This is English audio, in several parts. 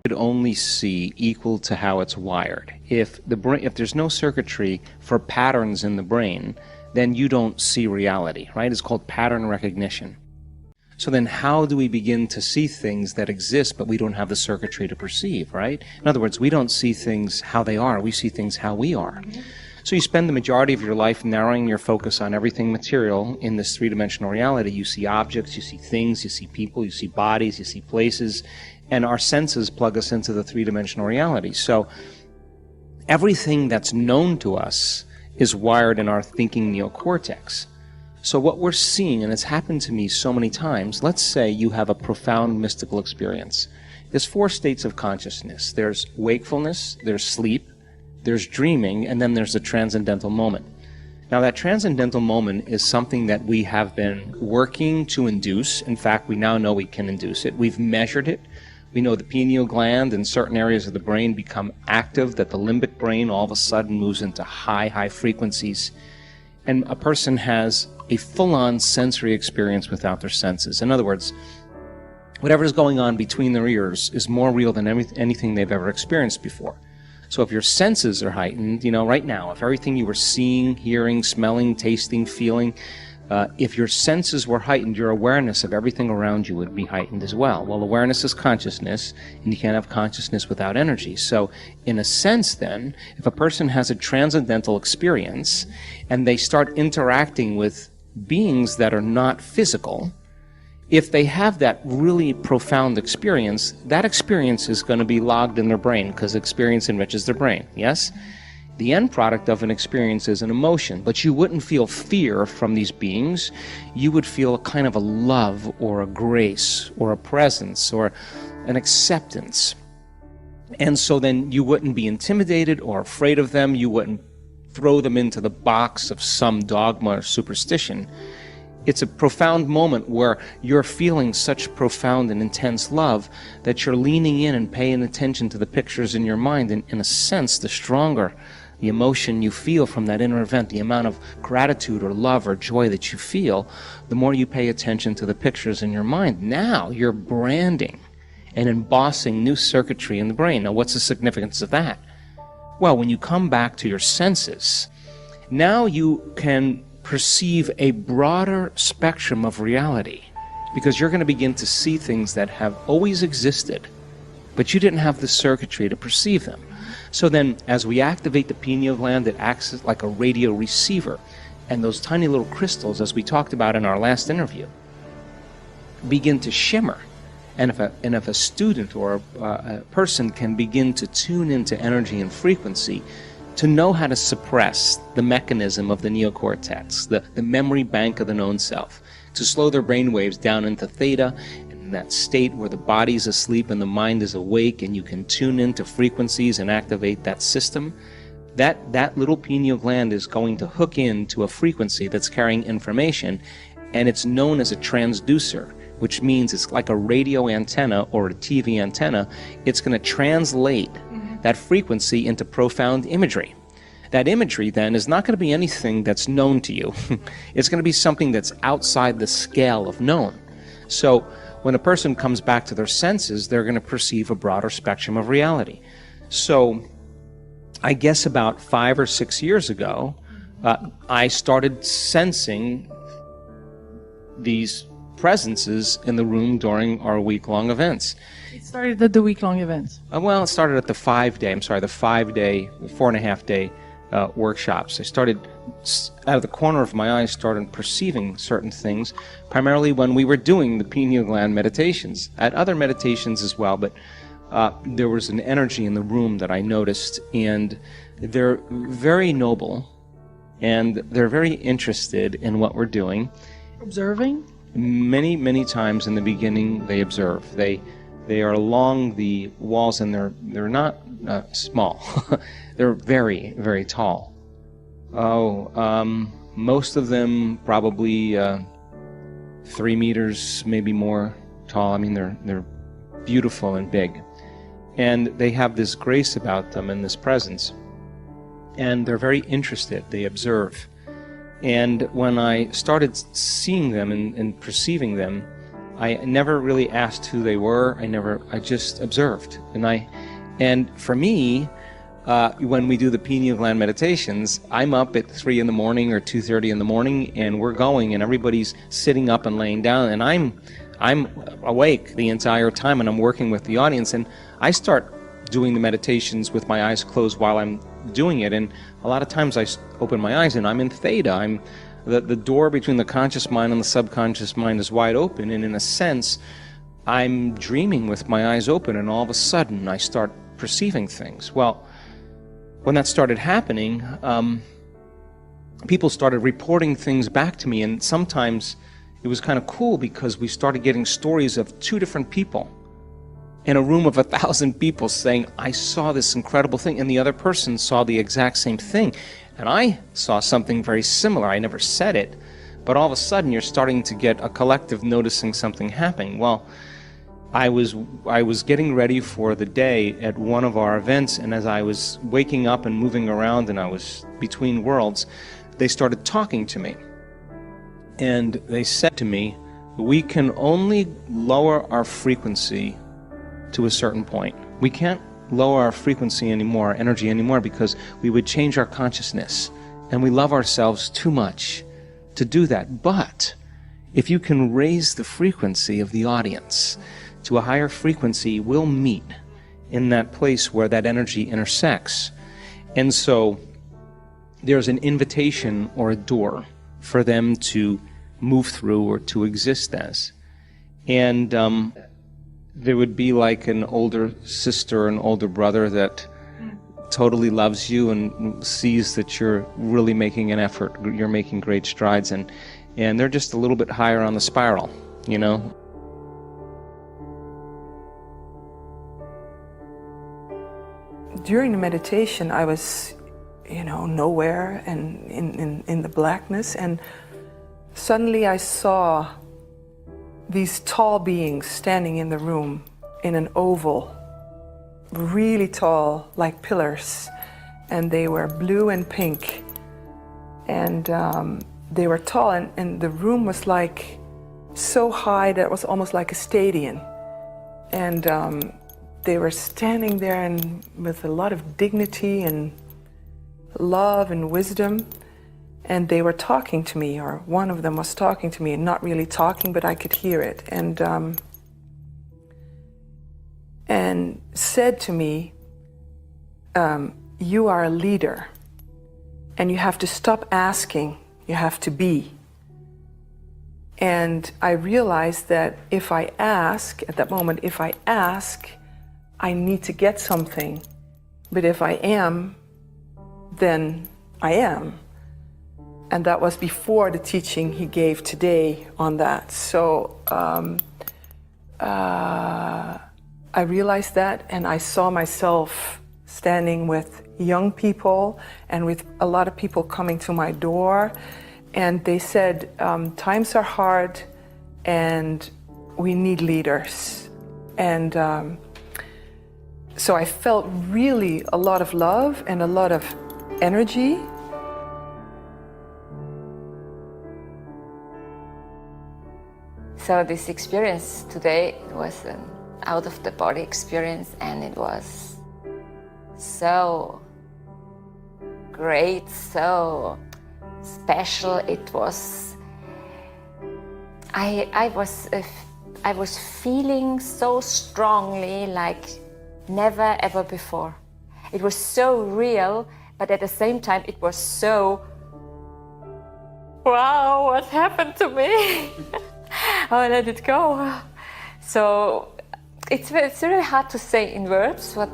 could only see equal to how it's wired. If there's no circuitry for patterns in the brain, then you don't see reality, right? It's called pattern recognition. So then how do we begin to see things that exist but we don't have the circuitry to perceive, right? In other words, we don't see things how they are, we see things how we are. So you spend the majority of your life narrowing your focus on everything material in this three-dimensional reality. You see objects, you see things, you see people, you see bodies, you see places, and our senses plug us into the three-dimensional reality. So everything that's known to us is wired in our thinking neocortex. So what we're seeing, and it's happened to me so many times, let's say you have a profound mystical experience. There's 4 states of consciousness. There's wakefulness, there's sleep, there's dreaming, and then there's the transcendental moment. Now that transcendental moment is something that we have been working to induce. In fact, we now know we can induce it. We've measured it. We know the pineal gland in certain areas of the brain become active, that the limbic brain all of a sudden moves into high frequencies. And a person has a full-on sensory experience without their senses. In other words, whatever is going on between their ears is more real than anything they've ever experienced before. So if your senses are heightened, right now, if everything you were seeing, hearing, smelling, tasting, feeling, if your senses were heightened, your awareness of everything around you would be heightened as well. Well, awareness is consciousness, and you can't have consciousness without energy. So in a sense then, if a person has a transcendental experience and they start interacting with beings that are not physical, if they have that really profound experience, that experience is going to be logged in their brain because experience enriches their brain, yes? The end product of an experience is an emotion, but you wouldn't feel fear from these beings. You would feel a kind of a love or a grace or a presence or an acceptance. And so then you wouldn't be intimidated or afraid of them. You wouldn't throw them into the box of some dogma or superstition. It's a profound moment where you're feeling such profound and intense love that you're leaning in and paying attention to the pictures in your mind. And in a sense, the stronger the emotion you feel from that inner event, the amount of gratitude or love or joy that you feel, the more you pay attention to the pictures in your mind. Now you're branding and embossing new circuitry in the brain. Now what's the significance of that? Well, when you come back to your senses, now you can perceive a broader spectrum of reality because you're going to begin to see things that have always existed, but you didn't have the circuitry to perceive them. So then, as we activate the pineal gland, it acts like a radio receiver, and those tiny little crystals, as we talked about in our last interview, begin to shimmer. And if a student or a person can begin to tune into energy and frequency, to know how to suppress the mechanism of the neocortex, the memory bank of the known self, to slow their brain waves down into theta, in that state where the body's asleep and the mind is awake, and you can tune into frequencies and activate that system, that little pineal gland is going to hook into a frequency that's carrying information, and it's known as a transducer, which means it's like a radio antenna or a TV antenna. It's going to translate that frequency into profound imagery. That imagery then is not going to be anything that's known to you. It's going to be something that's outside the scale of known. So when a person comes back to their senses, they're going to perceive a broader spectrum of reality. So I guess about 5 or 6 years ago, I started sensing these presences in the room during our week-long events. It started at the week-long events. Well, it started at the 5-day, 4.5-day workshops. I started, out of the corner of my eye, started perceiving certain things, primarily when we were doing the pineal gland meditations. I had other meditations as well, but there was an energy in the room that I noticed, and they're very noble, and they're very interested in what we're doing. Observing? Many times in the beginning, they observe. They are along the walls, and they're not small. They're very, very tall. Most of them probably 3 meters, maybe more tall. I mean, they're beautiful and big, and they have this grace about them and this presence, and they're very interested. They observe. And when I started seeing them and perceiving them, I never really asked who they were. I just observed. And for me, when we do the pineal gland meditations, I'm up at 3 in the morning or 2:30 in the morning, and we're going, and everybody's sitting up and laying down, and I'm awake the entire time, and I'm working with the audience, and I start doing the meditations with my eyes closed while I'm doing it, and a lot of times I open my eyes and I'm in theta. The door between the conscious mind and the subconscious mind is wide open, and in a sense, I'm dreaming with my eyes open, and all of a sudden I start perceiving things. Well, when that started happening, people started reporting things back to me, and sometimes it was kind of cool because we started getting stories of 2 different people in a room of 1,000 people saying, I saw this incredible thing, and the other person saw the exact same thing. And I saw something very similar. I never said it, but all of a sudden you're starting to get a collective noticing something happening. Well, I was getting ready for the day at one of our events, and as I was waking up and moving around and I was between worlds, they started talking to me. And they said to me, we can only lower our frequency to a certain point. We can't lower our frequency anymore, our energy anymore, because we would change our consciousness, and we love ourselves too much to do that. But if you can raise the frequency of the audience to a higher frequency, we'll meet in that place where that energy intersects. And so there's an invitation or a door for them to move through or to exist as. And there would be like an older sister, an older brother that totally loves you and sees that you're really making an effort, you're making great strides, and they're just a little bit higher on the spiral, you know? During the meditation, I was, nowhere and in the blackness, and suddenly I saw these tall beings standing in the room in an oval, really tall, like pillars, and they were blue and pink, and they were tall, and the room was like so high that it was almost like a stadium, and they were standing there and with a lot of dignity and love and wisdom. And they were talking to me, or one of them was talking to me, not really talking, but I could hear it. And said to me, you are a leader, and you have to stop asking, you have to be. And I realized that if I ask, at that moment, if I ask, I need to get something. But if I am, then I am. And that was before the teaching he gave today on that. So I realized that, and I saw myself standing with young people and with a lot of people coming to my door. And they said, times are hard and we need leaders. And so I felt really a lot of love and a lot of energy. So this experience today was an out-of-the-body experience, and it was so great, so special. It was, I was feeling so strongly like never ever before. It was so real, but at the same time it was so, wow, what happened to me? I let it go. So it's really hard to say in words what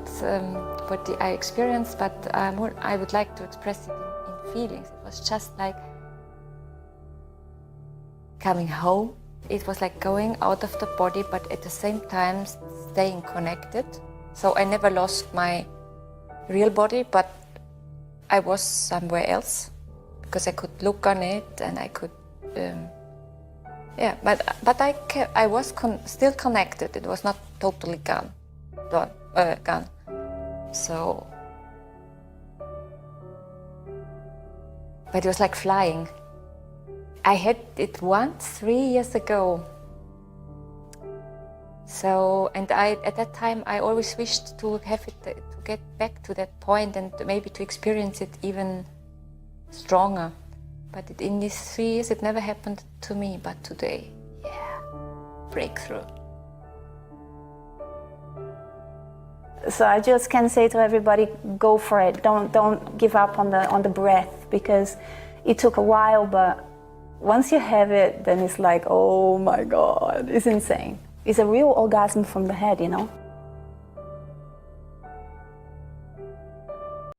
I experienced, but I would like to express it in feelings. It was just like coming home. It was like going out of the body, but at the same time staying connected. So I never lost my real body, but I was somewhere else because I could look on it and I could. But I was still connected. It was not totally gone. So, but it was like flying. I had it once 3 years ago, So, and at that time, I always wished to have it, to get back to that point and maybe to experience it even stronger. But in these 3 years, it never happened to me. But today, yeah, breakthrough. So I just can say to everybody, go for it. Don't give up on the breath, because it took a while, but once you have it, then it's like, oh my God, it's insane. It's a real orgasm from the head, you know?